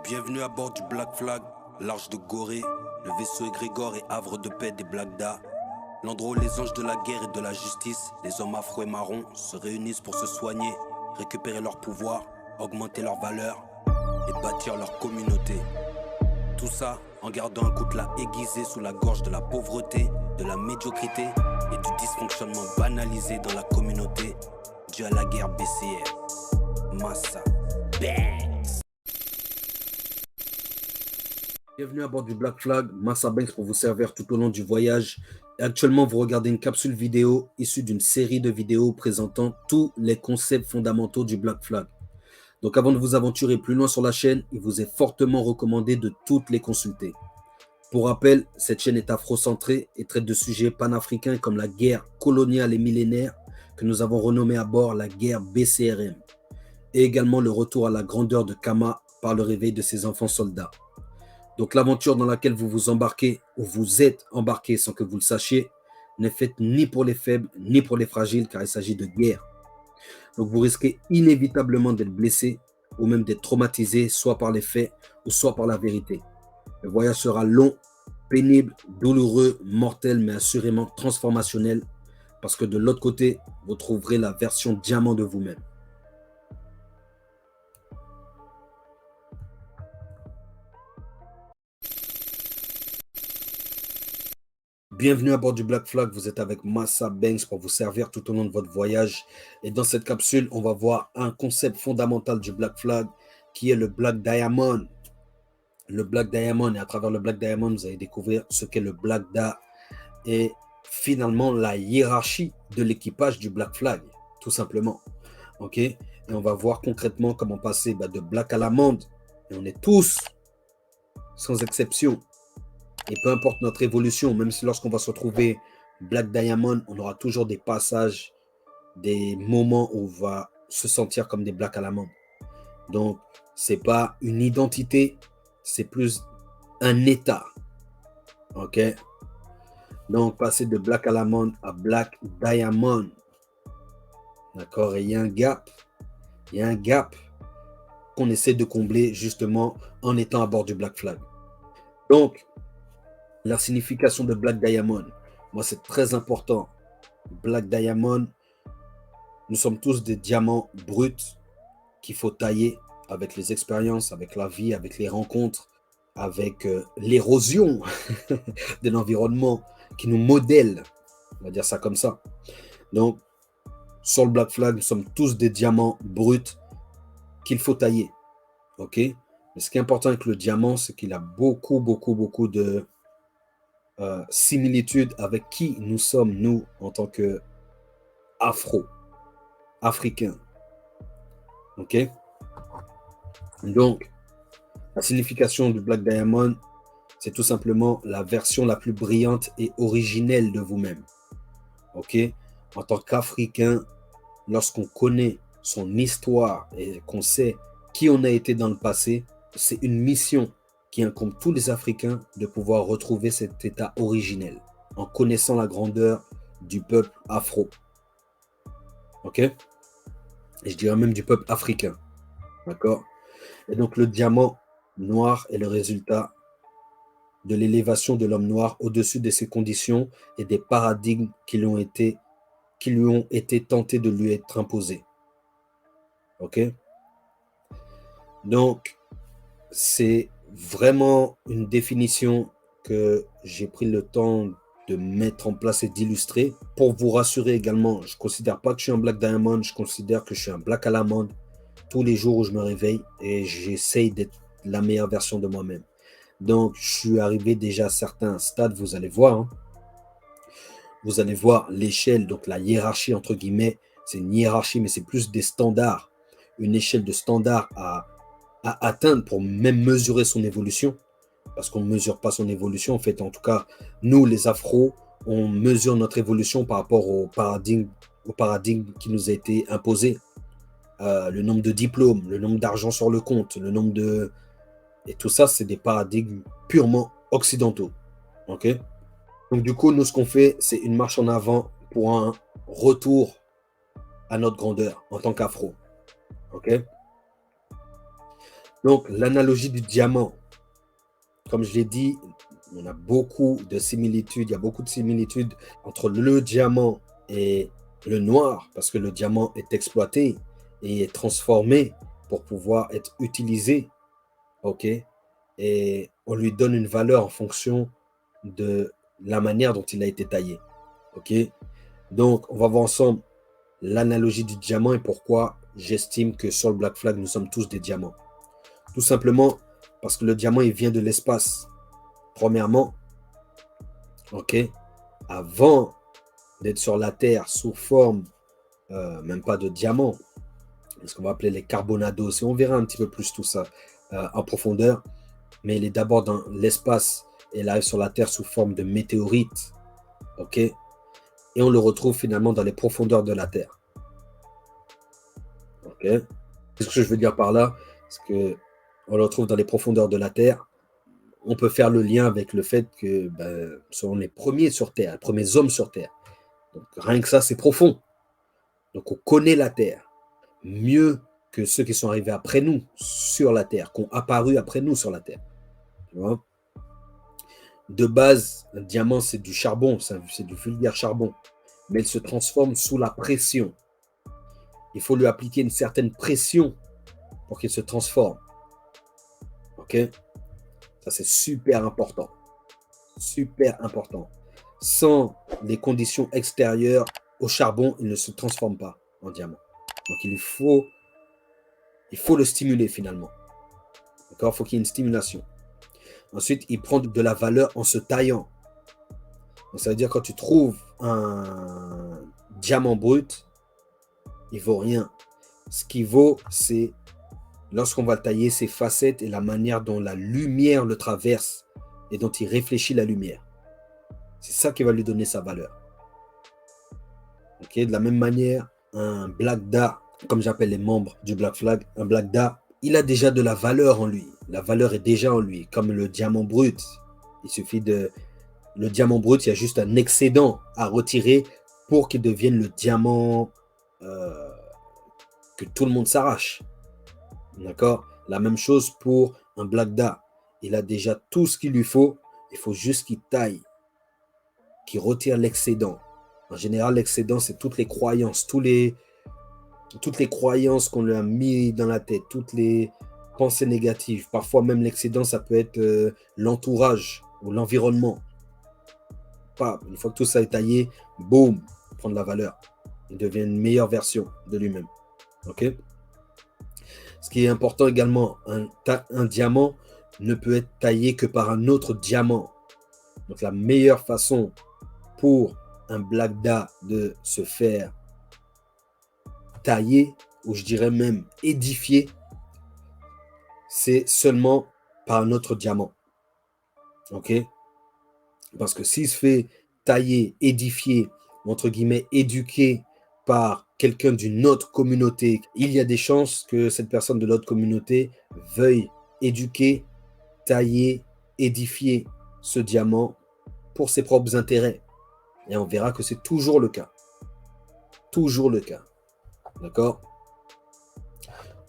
Bienvenue à bord du Black Flag, l'arche de Gorée, le vaisseau égrégore et havre de paix des Blagda. L'endroit où les anges de la guerre et de la justice, les hommes afro et marrons, se réunissent pour se soigner, récupérer leur pouvoir, augmenter leur valeur et bâtir leur communauté. Tout ça en gardant un coutelas aiguisé sous la gorge de la pauvreté, de la médiocrité et du dysfonctionnement banalisé dans la communauté dû à la guerre BCR. Massa. Bang! Bienvenue à bord du Black Flag, Massa Banks pour vous servir tout au long du voyage. Et actuellement, vous regardez une capsule vidéo issue d'une série de vidéos présentant tous les concepts fondamentaux du Black Flag. Donc avant de vous aventurer plus loin sur la chaîne, il vous est fortement recommandé de toutes les consulter. Pour rappel, cette chaîne est afrocentrée et traite de sujets panafricains comme la guerre coloniale et millénaire que nous avons renommée à bord la guerre BCRM. Et également le retour à la grandeur de Kama par le réveil de ses enfants soldats. Donc l'aventure dans laquelle vous vous embarquez ou vous êtes embarqué sans que vous le sachiez n'est faite ni pour les faibles ni pour les fragiles car il s'agit de guerre. Donc vous risquez inévitablement d'être blessé ou même d'être traumatisé soit par les faits ou soit par la vérité. Le voyage sera long, pénible, douloureux, mortel mais assurément transformationnel parce que de l'autre côté, vous trouverez la version diamant de vous-même. Bienvenue à bord du Black Flag, vous êtes avec Massa Banks pour vous servir tout au long de votre voyage. Et dans cette capsule, on va voir un concept fondamental du Black Flag qui est le Black Diamond. Le Black Diamond, et à travers le Black Diamond, vous allez découvrir ce qu'est le Black Da et finalement la hiérarchie de l'équipage du Black Flag, tout simplement. Ok. Et on va voir concrètement comment passer de Black à l'amande. Et on est tous, sans exception, et peu importe notre évolution, même si lorsqu'on va se retrouver Black Diamond, on aura toujours des passages, des moments où on va se sentir comme des Black à l'amande. Donc, c'est pas une identité, c'est plus un état. Ok? Donc, passer de Black à l'amande à Black Diamond. D'accord? Et il y a un gap. Il y a un gap qu'on essaie de combler justement en étant à bord du Black Flag. Donc, la signification de Black Diamond, moi c'est très important. Black Diamond, nous sommes tous des diamants bruts qu'il faut tailler avec les expériences, avec la vie, avec les rencontres, avec l'érosion de l'environnement qui nous modèle, on va dire ça comme ça. Donc, sur le Black Flag, nous sommes tous des diamants bruts qu'il faut tailler. Ok? Mais ce qui est important avec le diamant, c'est qu'il a beaucoup de similitude avec qui nous sommes, nous, en tant que africains. Ok? Donc, la signification du Black Diamond, c'est tout simplement la version la plus brillante et originelle de vous-même. Ok? En tant qu'Africain, lorsqu'on connaît son histoire et qu'on sait qui on a été dans le passé, c'est une mission qui incombe tous les Africains de pouvoir retrouver cet état originel en connaissant la grandeur du peuple afro. Ok? Et je dirais même du peuple africain. D'accord? Et donc le diamant noir est le résultat de l'élévation de l'homme noir au-dessus de ses conditions et des paradigmes qui lui ont été tentés de lui être imposés. Ok? Donc, c'est vraiment une définition que j'ai pris le temps de mettre en place et d'illustrer. Pour vous rassurer également, je ne considère pas que je suis un Black Diamond, je considère que je suis un Black à l'amande tous les jours où je me réveille et j'essaye d'être la meilleure version de moi-même. Donc, je suis arrivé déjà à certains stades, vous allez voir. Hein. Vous allez voir l'échelle, donc la hiérarchie, entre guillemets. C'est une hiérarchie, mais c'est plus des standards. Une échelle de standards à atteindre pour même mesurer son évolution. Parce qu'on ne mesure pas son évolution. En fait, en tout cas, nous, les Afros, on mesure notre évolution par rapport au paradigme qui nous a été imposé. Le nombre de diplômes, le nombre d'argent sur le compte, le nombre de... Et tout ça, c'est des paradigmes purement occidentaux. Ok? Donc, du coup, nous, ce qu'on fait, c'est une marche en avant pour un retour à notre grandeur en tant qu'Afro. Ok? Donc, l'analogie du diamant, comme je l'ai dit, on a beaucoup de similitudes. Il y a beaucoup de similitudes entre le diamant et le noir, parce que le diamant est exploité et est transformé pour pouvoir être utilisé. OK? Et on lui donne une valeur en fonction de la manière dont il a été taillé. OK? Donc, on va voir ensemble l'analogie du diamant et pourquoi j'estime que sur le Black Flag, nous sommes tous des diamants. Tout simplement parce que le diamant, il vient de l'espace. Premièrement, OK, avant d'être sur la Terre sous forme, même pas de diamant, ce qu'on va appeler les carbonados, et on verra un petit peu plus tout ça en profondeur, mais il est d'abord dans l'espace et il arrive sur la Terre sous forme de météorite, OK, et on le retrouve finalement dans les profondeurs de la Terre. OK. Qu'est-ce que je veux dire par là? Parce que on le retrouve dans les profondeurs de la Terre. On peut faire le lien avec le fait que sont les premiers sur Terre, les premiers hommes sur Terre. Donc rien que ça, c'est profond. Donc on connaît la Terre mieux que ceux qui sont arrivés après nous sur la Terre, qui ont apparu après nous sur la Terre. Tu vois? De base, un diamant, c'est du charbon, c'est du vulgaire charbon, mais il se transforme sous la pression. Il faut lui appliquer une certaine pression pour qu'il se transforme. OK? Ça, c'est super important. Super important. Sans les conditions extérieures au charbon, il ne se transforme pas en diamant. Donc, il faut le stimuler finalement. D'accord? Il faut qu'il y ait une stimulation. Ensuite, il prend de la valeur en se taillant. Donc, ça veut dire quand tu trouves un diamant brut, il vaut rien. Ce qui vaut, c'est lorsqu'on va le tailler, ses facettes et la manière dont la lumière le traverse et dont il réfléchit la lumière. C'est ça qui va lui donner sa valeur. Okay? De la même manière, un Black Da, comme j'appelle les membres du Black Flag, un Black Da, il a déjà de la valeur en lui. La valeur est déjà en lui, comme le diamant brut. Il suffit de... Le diamant brut, il y a juste un excédent à retirer pour qu'il devienne le diamant que tout le monde s'arrache. D'accord? La même chose pour un Black Da. Il a déjà tout ce qu'il lui faut. Il faut juste qu'il taille, qu'il retire l'excédent. En général, l'excédent, c'est toutes les croyances, toutes les croyances qu'on lui a mis dans la tête, toutes les pensées négatives. Parfois même l'excédent, ça peut être l'entourage ou l'environnement. Une fois que tout ça est taillé, boum, il prend de la valeur. Il devient une meilleure version de lui-même. OK? Ce qui est important également, un diamant ne peut être taillé que par un autre diamant. Donc la meilleure façon pour un Black Da de se faire tailler, ou je dirais même édifier, c'est seulement par un autre diamant. OK? Parce que s'il se fait tailler, édifier, entre guillemets, éduquer par quelqu'un d'une autre communauté, il y a des chances que cette personne de l'autre communauté veuille éduquer, tailler, édifier ce diamant pour ses propres intérêts. Et on verra que c'est toujours le cas. Toujours le cas. D'accord?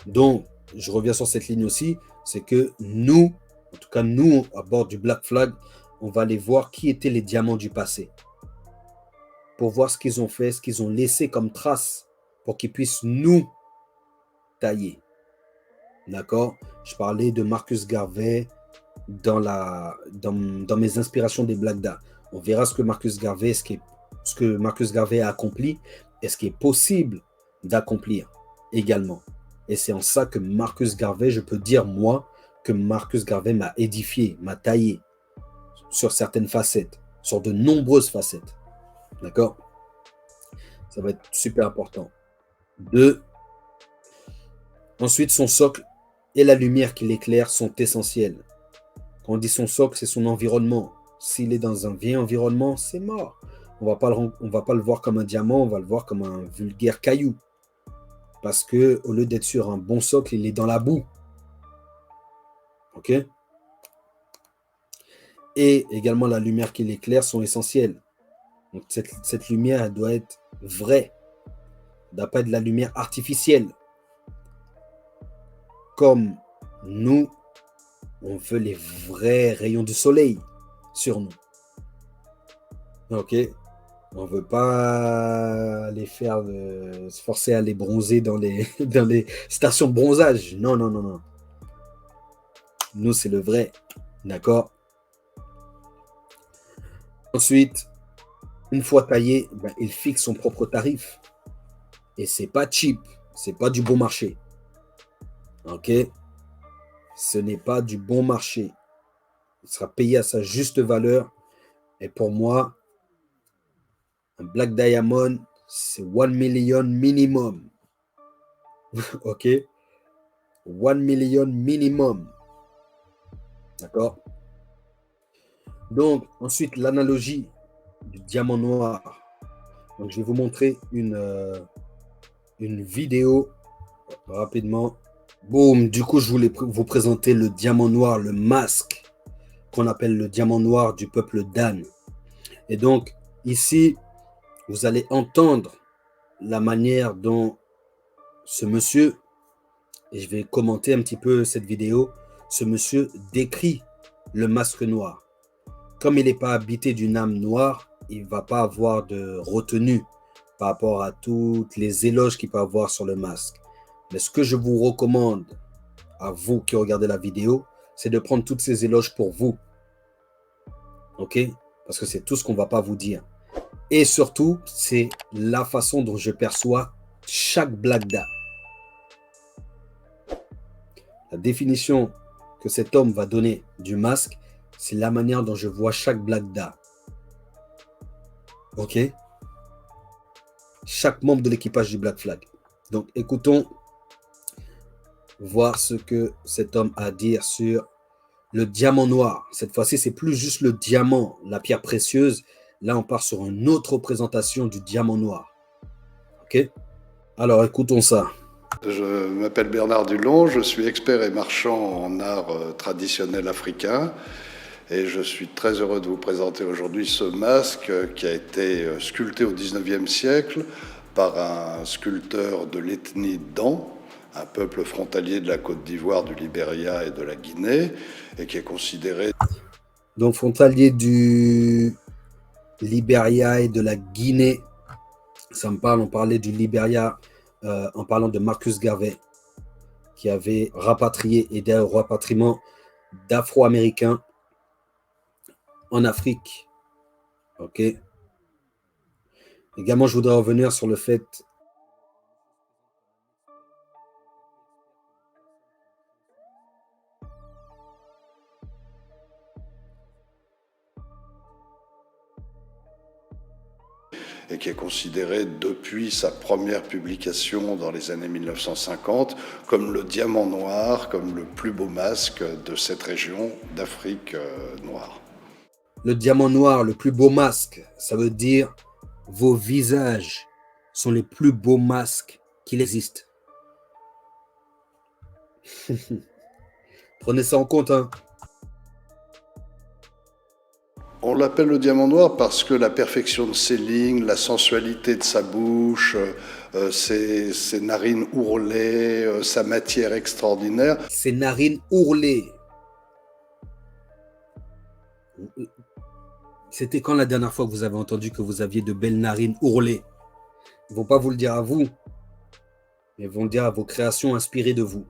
Donc, je reviens sur cette ligne aussi, c'est que nous, en tout cas nous, à bord du Black Flag, on va aller voir qui étaient les diamants du passé. Pour voir ce qu'ils ont fait, ce qu'ils ont laissé comme trace, pour qu'ils puissent nous tailler. D'accord? Je parlais de Marcus Garvey dans mes inspirations des Black Da. On verra ce que Marcus Garvey a accompli et ce qui est possible d'accomplir également. Et c'est en ça que Marcus Garvey, je peux dire moi, que Marcus Garvey m'a édifié, m'a taillé sur certaines facettes, sur de nombreuses facettes. D'accord? Ça va être super important. 2. Ensuite, son socle et la lumière qui l'éclaire sont essentiels. Quand on dit son socle, c'est son environnement. S'il est dans un vieil environnement, c'est mort. On va pas le voir comme un diamant, on va le voir comme un vulgaire caillou. Parce que au lieu d'être sur un bon socle, il est dans la boue. OK? Et également la lumière qui l'éclaire sont essentielles. Donc cette lumière, elle doit être vraie. Elle ne doit pas être de la lumière artificielle. Comme Nous, on veut les vrais rayons du soleil sur nous. Ok? On ne veut pas les faire se forcer à les bronzer dans les, dans les stations de bronzage. Non, non, non, non. Nous, c'est le vrai. D'accord? Ensuite, une fois taillé, ben, il fixe son propre tarif. Et c'est pas cheap. C'est pas du bon marché. Ok? Ce n'est pas du bon marché. Il sera payé à sa juste valeur. Et pour moi, un Black Diamond, c'est 1 million minimum. Ok? 1 million minimum. D'accord? Donc, ensuite, l'analogie du diamant noir. Donc, je vais vous montrer une vidéo rapidement. Boum, du coup, je voulais vous présenter le diamant noir, le masque qu'on appelle le diamant noir du peuple Dan. Et donc, ici, vous allez entendre la manière dont ce monsieur, et je vais commenter un petit peu cette vidéo, ce monsieur décrit le masque noir. Comme il n'est pas habité d'une âme noire, il ne va pas avoir de retenue par rapport à toutes les éloges qu'il peut avoir sur le masque. Mais ce que je vous recommande à vous qui regardez la vidéo, c'est de prendre toutes ces éloges pour vous. Ok? Parce que c'est tout ce qu'on ne va pas vous dire. Et surtout, c'est la façon dont je perçois chaque blagda. La définition que cet homme va donner du masque, c'est la manière dont je vois chaque blagda. Ok? Chaque membre de l'équipage du Black Flag. Donc, écoutons voir ce que cet homme a à dire sur le diamant noir. Cette fois-ci, c'est plus juste le diamant, la pierre précieuse. Là, on part sur une autre représentation du diamant noir. Ok? Alors, écoutons ça. Je m'appelle Bernard Dulon, je suis expert et marchand en art traditionnel africain et je suis très heureux de vous présenter aujourd'hui ce masque qui a été sculpté au XIXe siècle par un sculpteur de l'ethnie Dan, un peuple frontalier de la Côte d'Ivoire, du Libéria et de la Guinée, et qui est considéré... Donc, frontalier du Libéria et de la Guinée, ça me parle, on parlait du Libéria en parlant de Marcus Garvey, qui avait rapatrié, aidé au rapatriement d'Afro-Américains en Afrique. Ok. Également, je voudrais revenir sur le fait et qui est considéré depuis sa première publication dans les années 1950 comme le diamant noir, comme le plus beau masque de cette région d'Afrique noire. Le diamant noir, le plus beau masque, ça veut dire vos visages sont les plus beaux masques qu'il existe. Prenez ça en compte, hein. On l'appelle le diamant noir parce que la perfection de ses lignes, la sensualité de sa bouche, ses narines ourlées, sa matière extraordinaire. Ses narines ourlées. C'était quand la dernière fois que vous avez entendu que vous aviez de belles narines ourlées? Ils ne vont pas vous le dire à vous, mais ils vont le dire à vos créations inspirées de vous.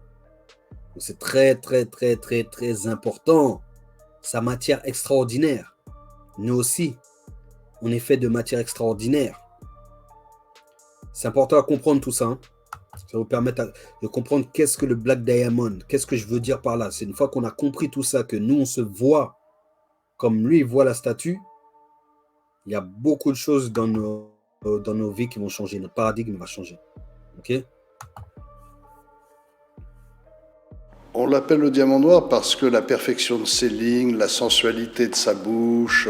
C'est très, très, très, très, très important. Sa matière extraordinaire. Nous aussi, on est fait de matière extraordinaire. C'est important à comprendre tout ça. Hein. Ça va vous permettre de comprendre qu'est-ce que le Black Diamond, qu'est-ce que je veux dire par là. C'est une fois qu'on a compris tout ça, que nous, on se voit comme lui, il voit la statue, il y a beaucoup de choses dans nos vies qui vont changer. Notre paradigme va changer. Ok? On l'appelle le diamant noir parce que la perfection de ses lignes, la sensualité de sa bouche,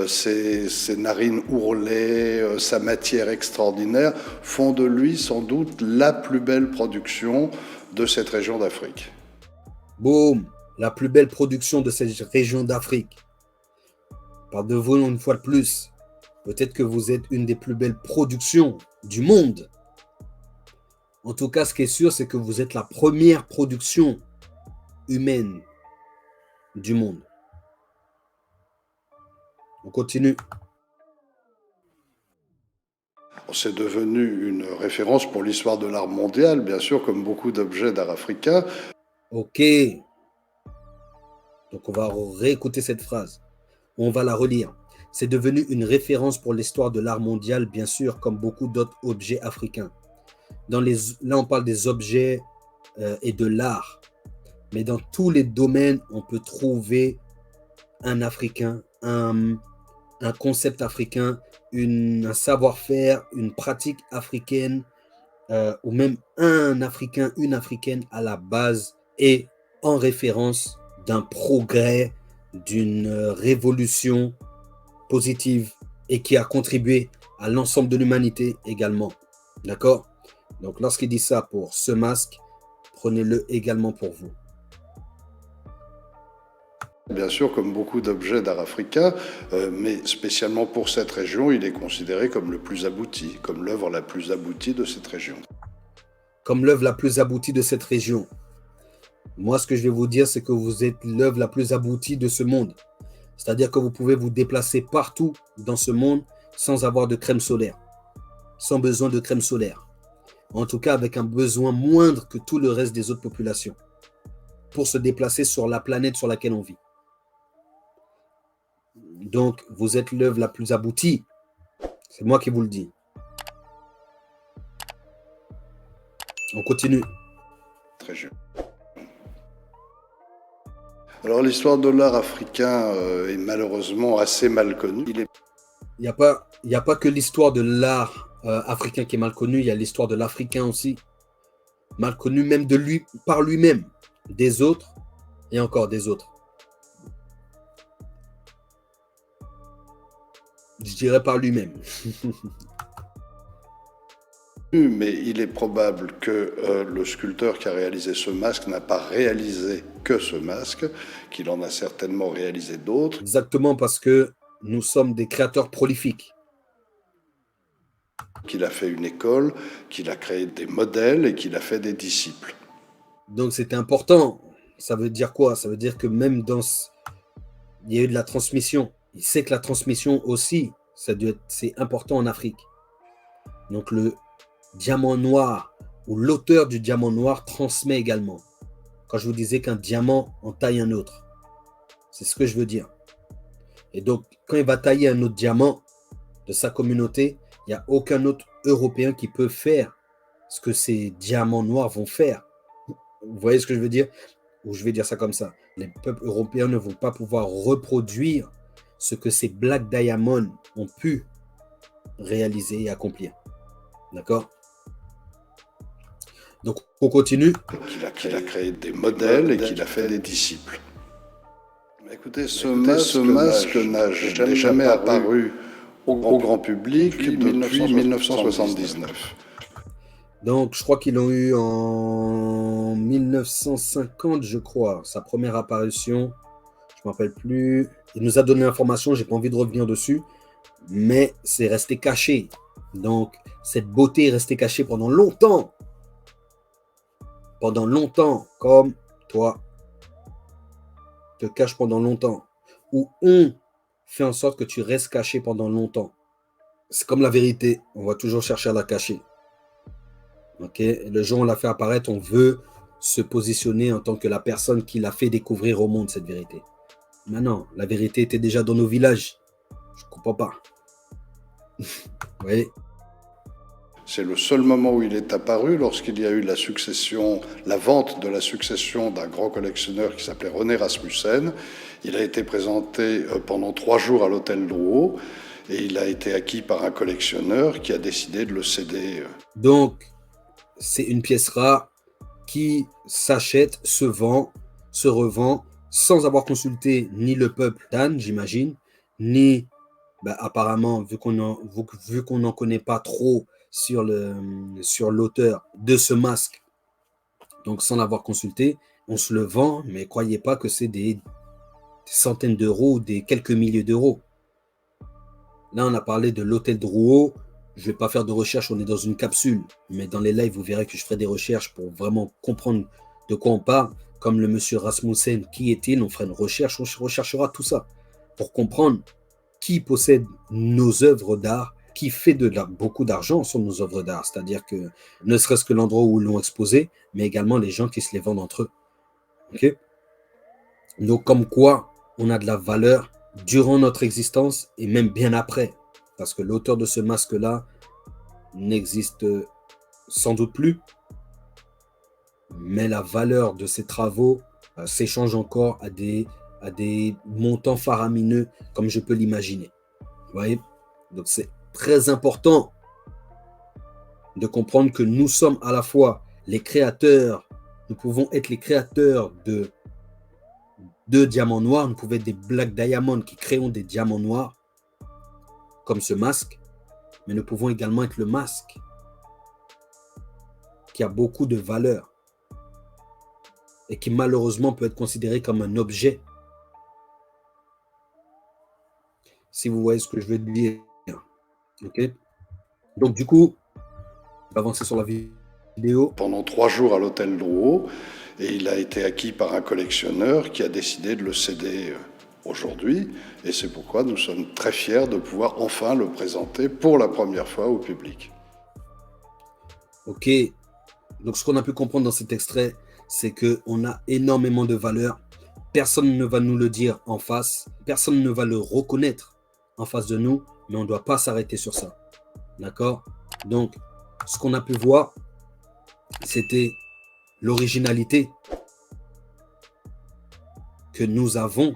ses narines ourlées, sa matière extraordinaire font de lui sans doute la plus belle production de cette région d'Afrique. Boum! La plus belle production de cette région d'Afrique. Par de vous une fois de plus. Peut-être que vous êtes une des plus belles productions du monde. En tout cas, ce qui est sûr, c'est que vous êtes la première production humaine du monde. On continue. C'est devenu une référence pour l'histoire de l'art mondial, bien sûr, comme beaucoup d'objets d'art africain. Ok. Donc on va réécouter cette phrase. On va la relire. C'est devenu une référence pour l'histoire de l'art mondial, bien sûr, comme beaucoup d'autres objets africains. Là, on parle des objets et de l'art. Mais dans tous les domaines, on peut trouver un Africain, un concept africain, un savoir-faire, une pratique africaine, ou même un Africain, une Africaine à la base et en référence d'un progrès, d'une révolution positive et qui a contribué à l'ensemble de l'humanité également. D'accord? Donc, lorsqu'il dit ça pour ce masque, prenez-le également pour vous. Bien sûr, comme beaucoup d'objets d'art africain, mais spécialement pour cette région, il est considéré comme le plus abouti, comme l'œuvre la plus aboutie de cette région. Comme l'œuvre la plus aboutie de cette région. Moi, ce que je vais vous dire, c'est que vous êtes l'œuvre la plus aboutie de ce monde. C'est-à-dire que vous pouvez vous déplacer partout dans ce monde sans avoir de crème solaire, sans besoin de crème solaire. En tout cas, avec un besoin moindre que tout le reste des autres populations pour se déplacer sur la planète sur laquelle on vit. Donc, vous êtes l'œuvre la plus aboutie. C'est moi qui vous le dis. On continue. Très bien. Alors, l'histoire de l'art africain est malheureusement assez mal connue. Il n'y a pas que l'histoire de l'art africain qui est mal connue, il y a l'histoire de l'Africain aussi. Mal connu même de lui, par lui-même, des autres et encore des autres. Je dirais par lui-même. Mais il est probable que le sculpteur qui a réalisé ce masque n'a pas réalisé que ce masque, qu'il en a certainement réalisé d'autres. Exactement, parce que nous sommes des créateurs prolifiques. Qu'il a fait une école, qu'il a créé des modèles et qu'il a fait des disciples. Donc c'était important. Ça veut dire quoi? Ça veut dire que même il y a eu de la transmission. Il sait que la transmission aussi, c'est important en Afrique. Donc le diamant noir ou l'auteur du diamant noir transmet également. Quand je vous disais qu'un diamant en taille un autre, c'est ce que je veux dire. Et donc, quand il va tailler un autre diamant de sa communauté, il n'y a aucun autre Européen qui peut faire ce que ces diamants noirs vont faire. Vous voyez ce que je veux dire? Ou je vais dire ça comme ça. Les peuples européens ne vont pas pouvoir reproduire ce que ces Black Diamonds ont pu réaliser et accomplir. D'accord? Donc, on continue. Qu'il a créé des modèles et qu'il a fait des disciples. Écoutez, ce masque n'a jamais apparu au grand public depuis 1979. Donc, je crois qu'ils l'ont eu en 1950, je crois, sa première apparition. Je ne me rappelle plus. Il nous a donné l'information, je n'ai pas envie de revenir dessus, mais c'est resté caché. Donc, cette beauté est restée cachée pendant longtemps. Pendant longtemps, comme toi, te cache pendant longtemps. Ou on fait en sorte que tu restes caché pendant longtemps. C'est comme la vérité, on va toujours chercher à la cacher. Ok, le jour où on la fait apparaître, on veut se positionner en tant que la personne qui l'a fait découvrir au monde, cette vérité. Maintenant, la vérité était déjà dans nos villages. Je ne comprends pas. Vous voyez? C'est le seul moment où il est apparu lorsqu'il y a eu la vente de la succession d'un grand collectionneur qui s'appelait René Rasmussen. Il a été présenté pendant 3 jours à l'hôtel Drouot et il a été acquis par un collectionneur qui a décidé de le céder. Donc, c'est une pièce rare qui s'achète, se vend, se revend sans avoir consulté ni le peuple d'Anne, j'imagine, ni, apparemment, vu qu'on n'en connaît pas trop sur l'auteur de ce masque, donc sans l'avoir consulté, on se le vend, mais croyez pas que c'est des centaines d'euros ou des quelques milliers d'euros. Là, on a parlé de l'hôtel Drouot. Je ne vais pas faire de recherche, on est dans une capsule, mais dans les lives, vous verrez que je ferai des recherches pour vraiment comprendre de quoi on parle, comme le monsieur Rasmussen, qui est-il? On fera une recherche, on recherchera tout ça pour comprendre qui possède nos œuvres d'art, qui fait beaucoup d'argent sur nos œuvres d'art, c'est-à-dire que ne serait-ce que l'endroit où ils l'ont exposé, mais également les gens qui se les vendent entre eux. Okay? Donc, comme quoi, on a de la valeur durant notre existence et même bien après, parce que l'auteur de ce masque-là n'existe sans doute plus, mais la valeur de ses travaux s'échange encore à des montants faramineux, comme je peux l'imaginer. Vous voyez? Donc, c'est très important de comprendre que nous sommes à la fois les créateurs, nous pouvons être les créateurs de diamants noirs, nous pouvons être des Black Diamonds qui créons des diamants noirs, comme ce masque, mais nous pouvons également être le masque qui a beaucoup de valeur et qui malheureusement peut être considéré comme un objet. Si vous voyez ce que je veux dire. Okay. Donc du coup, on va avancer sur la vidéo. Pendant 3 jours à l'hôtel Drouot, et il a été acquis par un collectionneur qui a décidé de le céder aujourd'hui, et c'est pourquoi nous sommes très fiers de pouvoir enfin le présenter pour la première fois au public. Ok, donc ce qu'on a pu comprendre dans cet extrait, c'est qu'on a énormément de valeur. Personne ne va nous le dire en face, personne ne va le reconnaître en face de nous, mais on ne doit pas s'arrêter sur ça. D'accord? Donc, ce qu'on a pu voir, c'était l'originalité que nous avons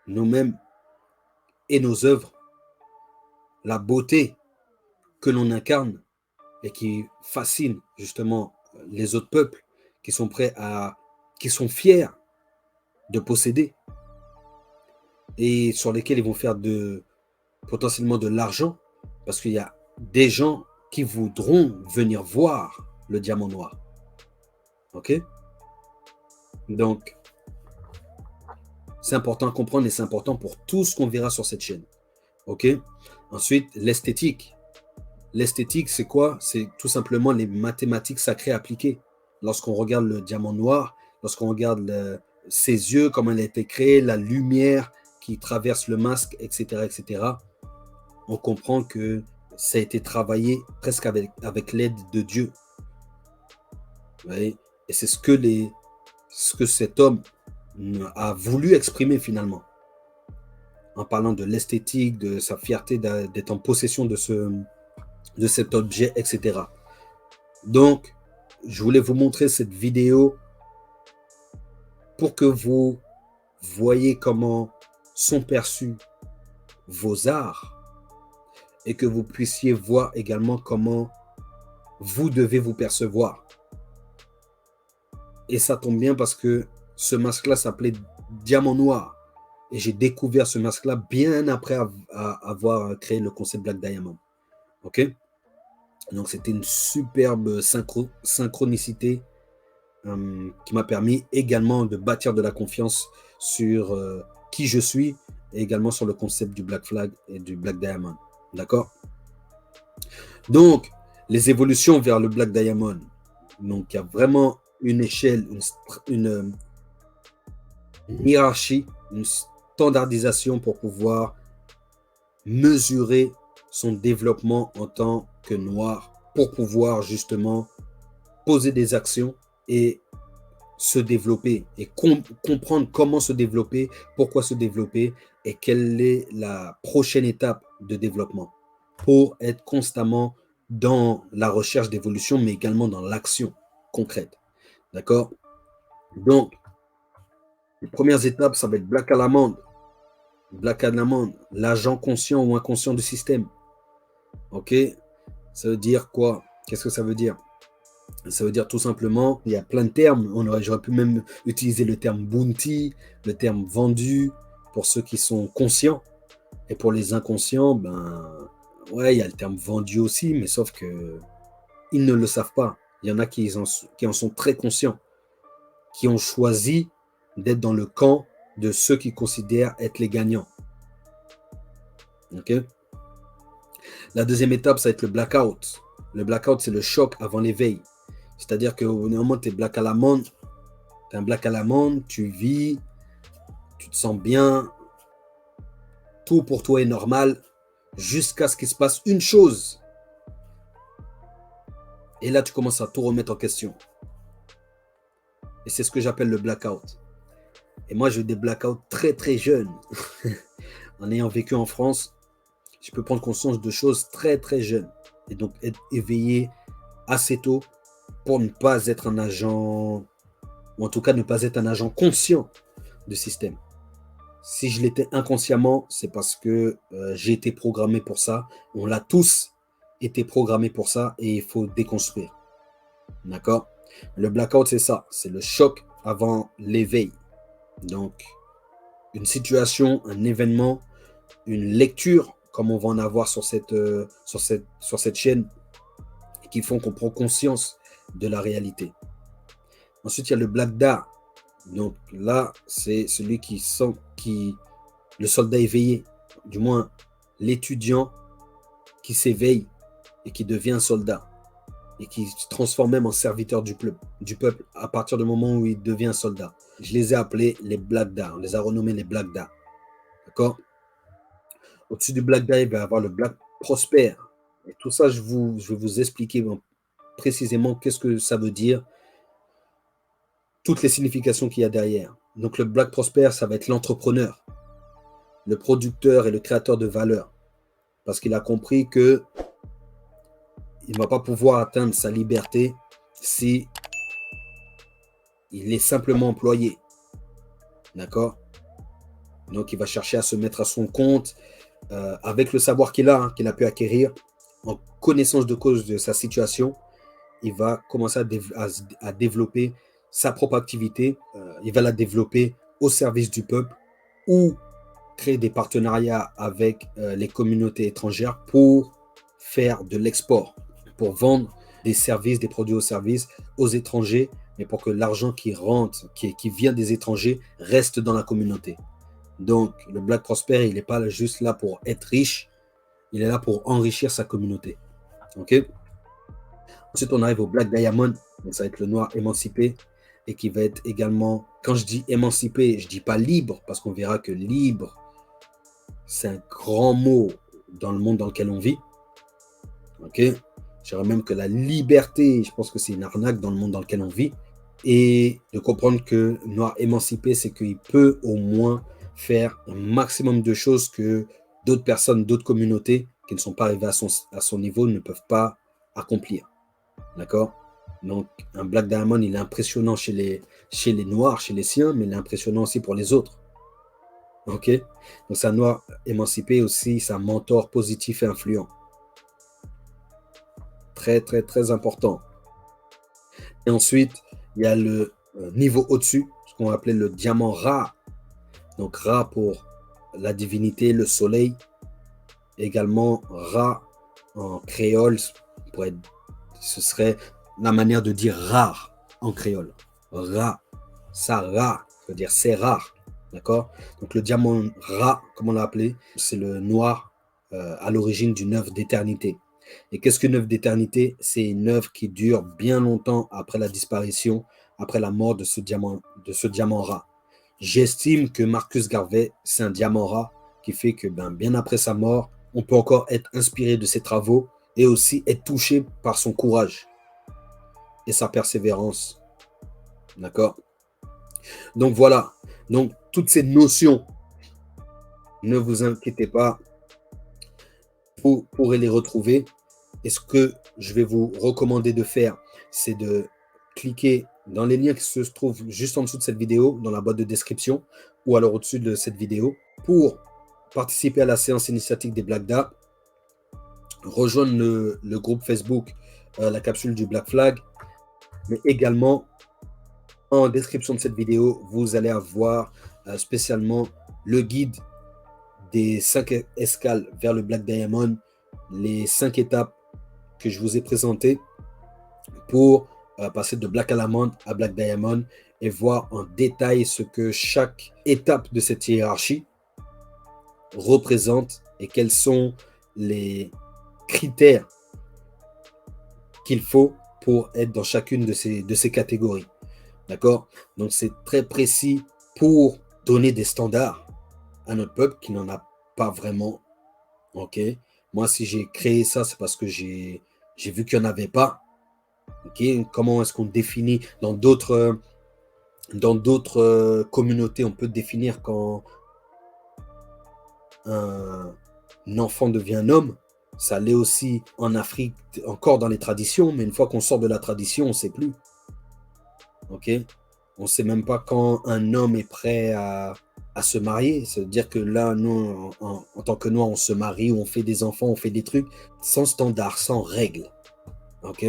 nous-mêmes et nos œuvres, la beauté que l'on incarne et qui fascine justement les autres peuples qui sont qui sont fiers de posséder et sur lesquels ils vont faire potentiellement de l'argent parce qu'il y a des gens qui voudront venir voir le diamant noir. Ok? Donc, c'est important à comprendre et c'est important pour tout ce qu'on verra sur cette chaîne. Ok? Ensuite, l'esthétique. L'esthétique, c'est quoi? C'est tout simplement les mathématiques sacrées appliquées. Lorsqu'on regarde le diamant noir, lorsqu'on regarde ses yeux, comment il a été créé, la lumière qui traverse le masque, etc., etc., on comprend que ça a été travaillé presque avec l'aide de Dieu. Vous voyez? Et c'est ce que cet homme a voulu exprimer finalement, en parlant de l'esthétique, de sa fierté d'être en possession de cet objet, etc. Donc, je voulais vous montrer cette vidéo pour que vous voyez comment sont perçus vos arts et que vous puissiez voir également comment vous devez vous percevoir. Et ça tombe bien parce que ce masque-là s'appelait Diamant Noir. Et j'ai découvert ce masque-là bien après avoir créé le concept Black Diamond. Ok? Donc, c'était une superbe synchronicité qui m'a permis également de bâtir de la confiance sur qui je suis et également sur le concept du Black Flag et du Black Diamond. D'accord? Donc, les évolutions vers le Black Diamond. Donc, il y a vraiment une échelle, une hiérarchie, une standardisation pour pouvoir mesurer son développement en tant que noir, pour pouvoir justement poser des actions et se développer et comprendre comment se développer, pourquoi se développer et quelle est la prochaine étape de développement pour être constamment dans la recherche d'évolution, mais également dans l'action concrète. D'accord? Donc, les premières étapes, ça va être Black Diamond. Black Diamond, l'agent conscient ou inconscient du système. Ok? Ça veut dire quoi? Qu'est-ce que ça veut dire? Ça veut dire tout simplement, il y a plein de termes. J'aurais pu même utiliser le terme bounty, le terme vendu pour ceux qui sont conscients. Et pour les inconscients, ouais, il y a le terme vendu aussi, mais sauf que ils ne le savent pas. Il y en a qui en sont très conscients, qui ont choisi d'être dans le camp de ceux qui considèrent être les gagnants. Ok? La deuxième étape, ça va être le blackout. Le blackout, c'est le choc avant l'éveil. C'est-à-dire qu'au moment où tu es black à la monde, Tu es un black à l'amande, tu vis, tu te sens bien, tout pour toi est normal, jusqu'à ce qu'il se passe une chose. Et là, tu commences à tout remettre en question. Et c'est ce que j'appelle le blackout. Et moi, j'ai eu des blackouts très, très jeunes. En ayant vécu en France, je peux prendre conscience de choses très, très jeunes. Et donc, être éveillé assez tôt pour ne pas être un agent, ou en tout cas ne pas être un agent conscient du système. Si je l'étais inconsciemment, c'est parce que j'ai été programmé pour ça. On l'a tous été programmé pour ça et il faut déconstruire. D'accord? Le blackout, c'est ça. C'est le choc avant l'éveil. Donc, une situation, un événement, une lecture, comme on va en avoir sur cette chaîne, qui font qu'on prend conscience de la réalité. Ensuite, il y a le Black Da. Donc là, c'est celui qui sent le soldat éveillé, du moins l'étudiant qui s'éveille et qui devient un soldat et qui se transforme même en serviteur du peuple à partir du moment où il devient un soldat. Je les ai appelés les Black Da. On les a renommés les Black Da. D'accord? Au-dessus du Black Da, il va y avoir le Black Prosper. Et tout ça, je vais vous expliquer précisément qu'est-ce que ça veut dire, toutes les significations qu'il y a derrière. Donc le Black Prosper, ça va être l'entrepreneur, le producteur et le créateur de valeur. Parce qu'il a compris que il ne va pas pouvoir atteindre sa liberté si il est simplement employé. D'accord? Donc il va chercher à se mettre à son compte avec le savoir qu'il a pu acquérir, en connaissance de cause de sa situation. Il va commencer à développer sa propre activité. Il va la développer au service du peuple ou créer des partenariats avec les communautés étrangères pour faire de l'export, pour vendre des services, des produits aux services aux étrangers, mais pour que l'argent qui rentre, qui vient des étrangers, reste dans la communauté. Donc, le Black Prosper, il n'est pas juste là pour être riche, il est là pour enrichir sa communauté. Ok? Ensuite, on arrive au Black Diamond, donc ça va être le noir émancipé, et qui va être également, quand je dis émancipé, je ne dis pas libre, parce qu'on verra que libre, c'est un grand mot dans le monde dans lequel on vit. Ok? Je dirais même que la liberté, je pense que c'est une arnaque dans le monde dans lequel on vit. Et de comprendre que noir émancipé, c'est qu'il peut au moins faire un maximum de choses que d'autres personnes, d'autres communautés qui ne sont pas arrivées à son niveau ne peuvent pas accomplir. D'accord? Donc, un Black Diamond, il est impressionnant chez les Noirs, chez les siens, mais il est impressionnant aussi pour les autres. Ok? Donc, c'est un noir émancipé aussi, c'est un mentor positif et influent. Très, très, très important. Et ensuite, il y a le niveau au-dessus, ce qu'on va appeler le diamant Ra. Donc, Ra pour la divinité, le soleil. Également, Ra en créole, ce serait la manière de dire rare en créole. Ra, ça rare, ça veut dire c'est rare. D'accord? Donc, le diamant Ra, comme on l'a appelé, c'est le noir à l'origine d'une œuvre d'éternité. Et qu'est-ce qu'une œuvre d'éternité? C'est une œuvre qui dure bien longtemps après la disparition, après la mort de ce diamant Ra. J'estime que Marcus Garvey, c'est un diamant Ra qui fait que bien après sa mort, on peut encore être inspiré de ses travaux et aussi être touché par son courage et sa persévérance. D'accord? Donc voilà. Donc toutes ces notions, ne vous inquiétez pas, vous pourrez les retrouver. Et ce que je vais vous recommander de faire, c'est de cliquer dans les liens qui se trouvent juste en dessous de cette vidéo, dans la boîte de description, ou alors au-dessus de cette vidéo, pour participer à la séance initiatique des Black Da, rejoindre le groupe Facebook, la capsule du Black Flag, mais également en description de cette vidéo, vous allez avoir spécialement le guide des 5 escales vers le Black Diamond, les 5 étapes que je vous ai présentées pour passer de Black Diamond à Black Diamond et voir en détail ce que chaque étape de cette hiérarchie représente et quels sont les critères qu'il faut pour être dans chacune de ces catégories. D'accord? Donc, c'est très précis pour donner des standards à notre peuple qui n'en a pas vraiment. OK? Moi, si j'ai créé ça, c'est parce que j'ai vu qu'il n'y en avait pas. OK? Comment est-ce qu'on définit dans d'autres communautés, on peut définir quand un enfant devient un homme. Ça l'est aussi en Afrique, encore dans les traditions, mais une fois qu'on sort de la tradition, on ne sait plus. OK? On ne sait même pas quand un homme est prêt à se marier. C'est-à-dire que là, nous, en tant que Noirs, on se marie, on fait des enfants, on fait des trucs sans standard, sans règles. OK?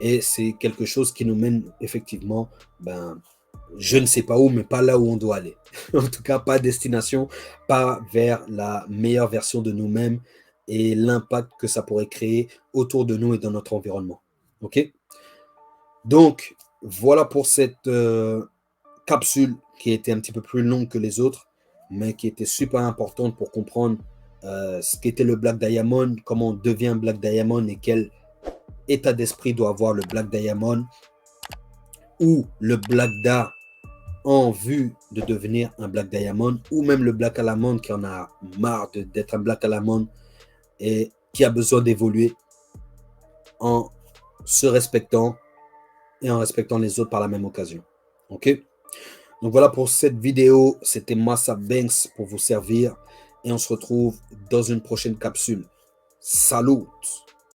Et c'est quelque chose qui nous mène effectivement, je ne sais pas où, mais pas là où on doit aller. En tout cas, pas à destination, pas vers la meilleure version de nous-mêmes et l'impact que ça pourrait créer autour de nous et dans notre environnement. OK? Donc, voilà pour cette capsule qui était un petit peu plus longue que les autres, mais qui était super importante pour comprendre ce qu'était le Black Diamond, comment on devient un Black Diamond et quel état d'esprit doit avoir le Black Diamond ou le Black Da en vue de devenir un Black Diamond, ou même le Black Alamond qui en a marre d'être un Black Alamond et qui a besoin d'évoluer en se respectant et en respectant les autres par la même occasion. OK? Donc voilà pour cette vidéo. C'était Massa Banks pour vous servir et on se retrouve dans une prochaine capsule. Salut!